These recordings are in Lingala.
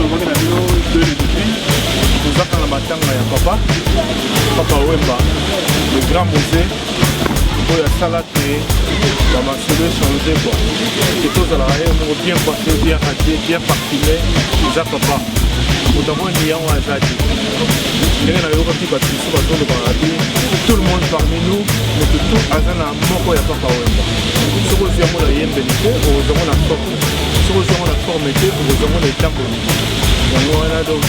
tozongi na bino 2 depuis tozaka na matanga ya papa Wemba le grand musée oyo asala te bamasolo échange quoi ke tozalaka ye moko bien coiffé bien radié bien parfumé eza papa moto amoni yango aza te ndenge nayokaki bato mosusu bazolobaka te tout le monde parmi nous moto tu aza na moko ya papa Wemba soki ozwi yango na yembeli te okozango na forme soki ozwi yango na forme te okozango na etamboli yango wana donc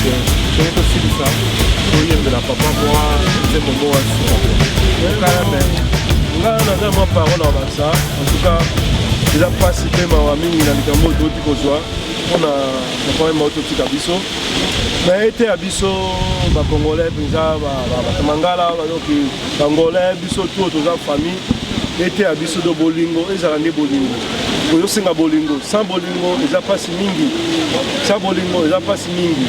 soki tosilisa toyembela papa mwa nzembo moko asika kala meme nga naza mwa parole ya basa en tout cas eza mpasi mpe mawa mingi na likambo oyo toti kozwa mpona papa Wemba oyo totika biso na ete ya biso bacongolais mpenza batamangala badoki bangolais biso tu toza famille ete ya biso do bolingo ezala nde bolingo ozosenga bolingo sans bolingo eza mpasi mingi sans bolingo eza mpasi mingi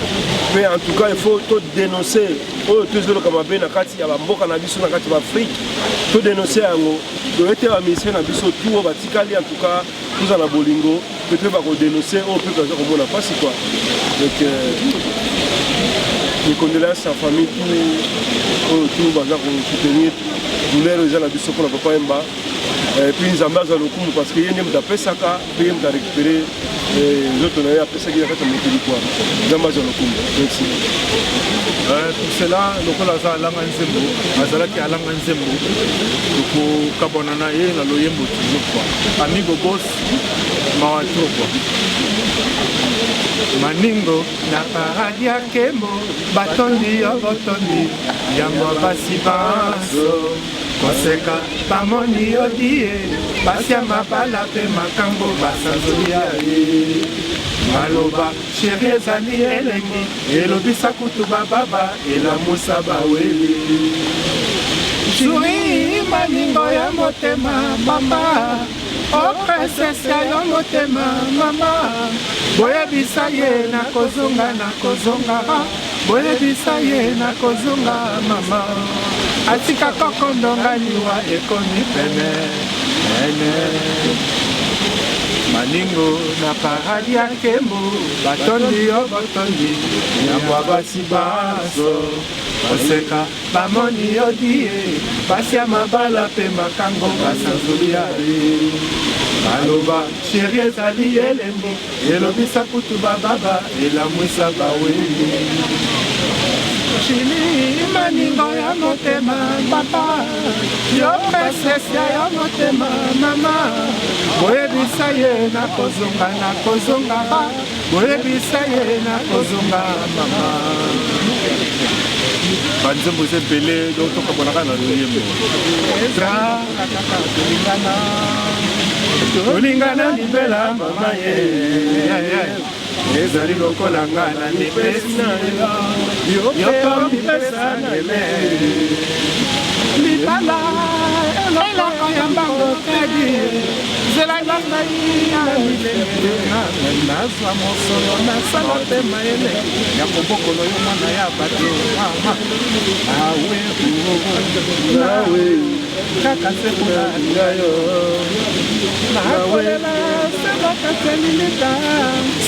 mais en tout cas il faut todénoncer oyo tozoloka mabe na kati ya bamboka na biso na kati ya baafrike todénonce yango do ete bamisien na biso tu oyo batikali en tout cas toza na bolingo mpe mpe bakodénonce oyo mpe baza komona mpasi quoi donc mes condoléances à famille tout baza kosoutenir douleur eza na biso mpona papa Wemba puis nzambe azwa lokumu parce que ye nde moto apesaka mpe ye moto arécupéré nzoto na ye apesaki na kati ya mokili kwa nzambe azwa lokumu merci pour cela lokola aza alanga nzembo azalaki alanga nzembo tokokabwana na ye na loyembo toujours quoi amigo bos mawa tro quoi maningo na paradi ya kembo batondi yo botondi yango basi baso koseka bamoni yo die basi ya mabala mpe makambo basanzoli ya ye maloba sheri ezali elengi elobisa kutu bababa elamusa baweli juri maningo ya motema mama o princesse yo motema mama boyebisa ye nakozonga boyebisa ye nakozonga mama atika kokondonga liwa ekomi pene maningo na paradi ya nkembo batondi yo botondi yambwa basi baso oseka bamoni yo die basi ya mabala mpe makango basanzoli ya ye maloba sheri ezali elembo elobisa kutu bababa elamwisa baweli shili maningo ya motema papa yo princesse ya motema mama boyebisa ye nakozonga boyebisa ye nakozonga mama banzembo eza ebele donc tokabonaka na loyembo tolingana libela mama ye ezali lokola nga na mipesi yoko mipesa neme libala eloko ya mbango tedi nzela ngai ya milele nazwa mosolo nasala mpe mayele ya kobokolo yo mwana ya bato awe kaka sekuna ngayo nakolela sebakaselilita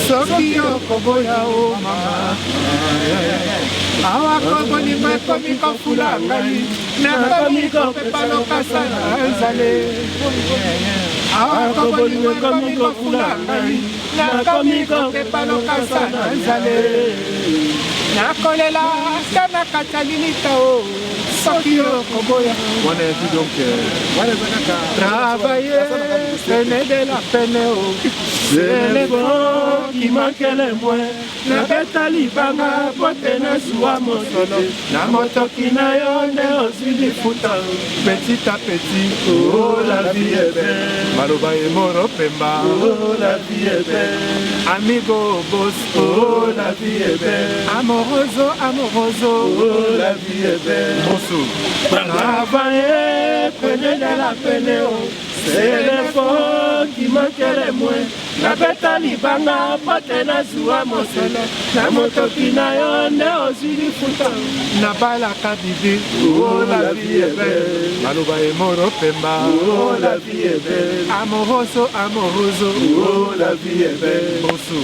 soki okoboya o mama awa kobolingo ekomi kofula ngai nakomi kopepa lokasa na nzale awa kobolingo ekomi kofula ngai nakomi kopepa lokasa na nzale nakolela sana kata lilita o soki okoboya wana etu donc wana ezakaka travailler pene de la pene o c'est le bon qui manque le moins nabeta libanga pote nazwa mosolo na motoki na yo nde ozwi lifuta petit à petit oh la vie est belle maloba emoro pemba oh la vie est belle amigo boss oh la vie est belle amoroso oh la vie est belle travailler pene de la pene o c'est le fond qui manque les moins. Na beta libanga pote na zuwa mosele. Na motoki na yo nde ozili futa. Na balaka bibi, oh la vie est belle. Maloba e moro pemba, oh la vie est belle. Amoroso, amoroso, oh la vie est belle. Bosso.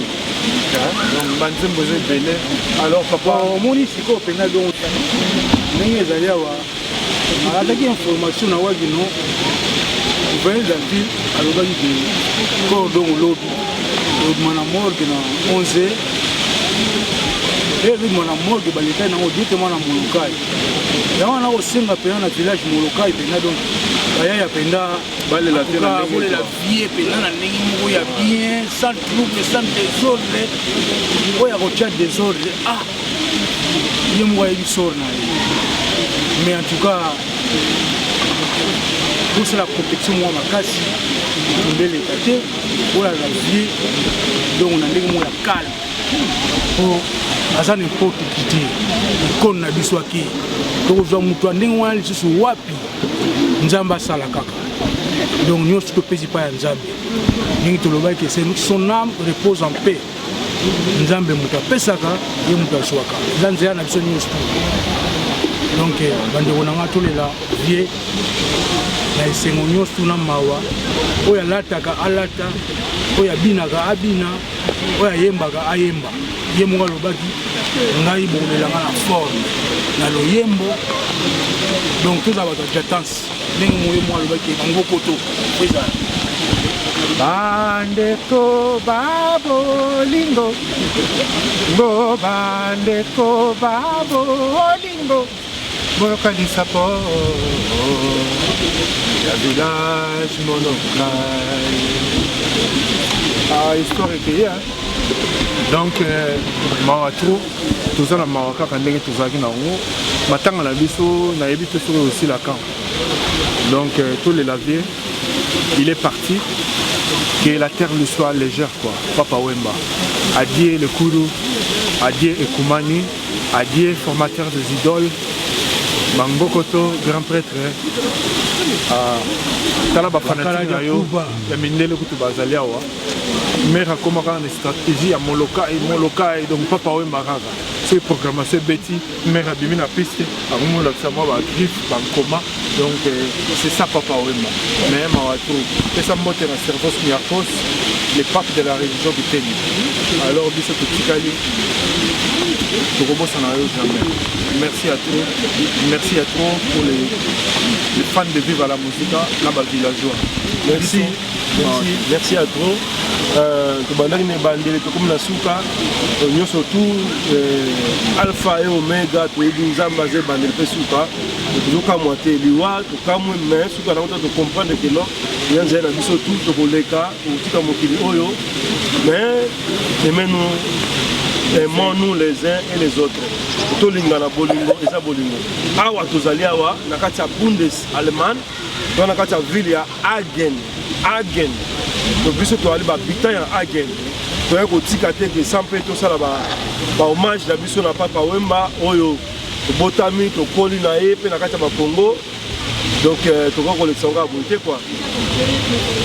Donc banzembo ze bele. Alors papa, omoni siko pena donc ndenge ezali awa alataki information na waki no gouverneur de la ville alobaki ke cordon lobi obima na morgue na 11h ebima na morgue balekai nango directement na molokai yango wana kosenga pena na village molokai pena donc bayaya penda balela vie pena na ndenge moko ya bien sans trouble sans désordre oyo akotia désordre ye moko ayebi sort na ye mais en tout cas pour la protection moi makasi mbeleka te oyo aza vie donc na ndenge moko ya calme po aza n'importe qui te ekoni na biso ake tokozwa moto ya ndenge wana lisusu wapi nzambe asala kaka donc nyonso topesi pa ya nzambe ndenge tolobaki ke son âme repose en paix nzambe moto apesaka ye moto azwaka eza nzela na biso nyonso donc bandeko na nga tolela vie na esengo nyonso tuna mawa oyo alataka alata oyo abinaka abina oyo ayembaka ayemba ye moko alobaki ngai bokolelanga na forme na loyembo donc toza bato ya jatance ndenge moye moko alobaki bango koto ezala bandeko babolingo ngo bandeko babolingo bokanisa po ya village monokai histoire ekeye donc mawa tro toza na mawa kaka ndenge tozalaki nango matanga na biso nayebi te soki osila camp donc tolela vie il est parti que la terre lui soit légère quoi Papa Wemba adieu le Kourou adieu Ekumani adieu formateur des idoles Bangokoto grand prêtre tala bafanatique na yo ya mindele kutu bazali awa mère akomaka na stratégie ya molokai donc Papa Wemba kaka c'est programmation beti mère abimi na piste akomolakisa mwa bagriffe bankoma donc c'est ça Papa Wemba mais mawato pesa mbote na servos miakos le pape de la religion biteni alors biso totikali tokobosana yo jamais merci à toi pour les fans de Viva la Musica là-bas villageois merci à toi tobandaki na ebandeli tokomi na suka nyonso tout alpha et omega toyebi nzambe aza ebandeli mpe suka tozokamwa te liwa tokamwe mais suka nango ta tocomprendre ke non ya nzela na biso tout tokoleka kotika mokili oyo mais aimons-nous les uns et les autres tolingana bolingo eza bolingo awa tozali awa na kati ya Bundes Allemagne to na kati ya ville ya Hagen donc biso toali bahabitant ya Hagen toya kotika te ke sans mpe tosala bahommage na biso na Papa Wemba oyo tobotami tokoli na ye mpe na kati ya bakongo donc tokoki kolekisa ngo aboye te quoi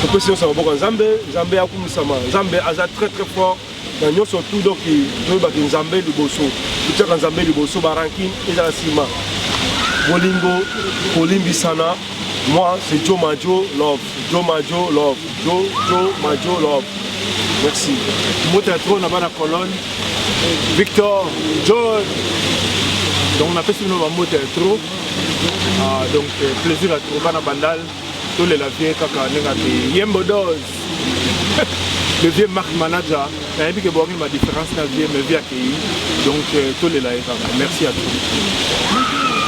topesi nyonso maboko ya nzambe akumisama nzambe aza très très fort na nyonso tout donc toyebaki nzambe liboso totiaka nzambe liboso barankine ezala nsima bolingo kolimbisana moi c'est Joe Majo love merci moto ya tro na bana Cologne Victor John donc on apesi bino bamoto ya tro donc plaisir à trouver na bandal tolela vie kaka ndenge ate yembo dose le vieux Marc Manager nayebi ke boki ma différence na vie mais vie accueilli donc tolela ye kaka merci à tous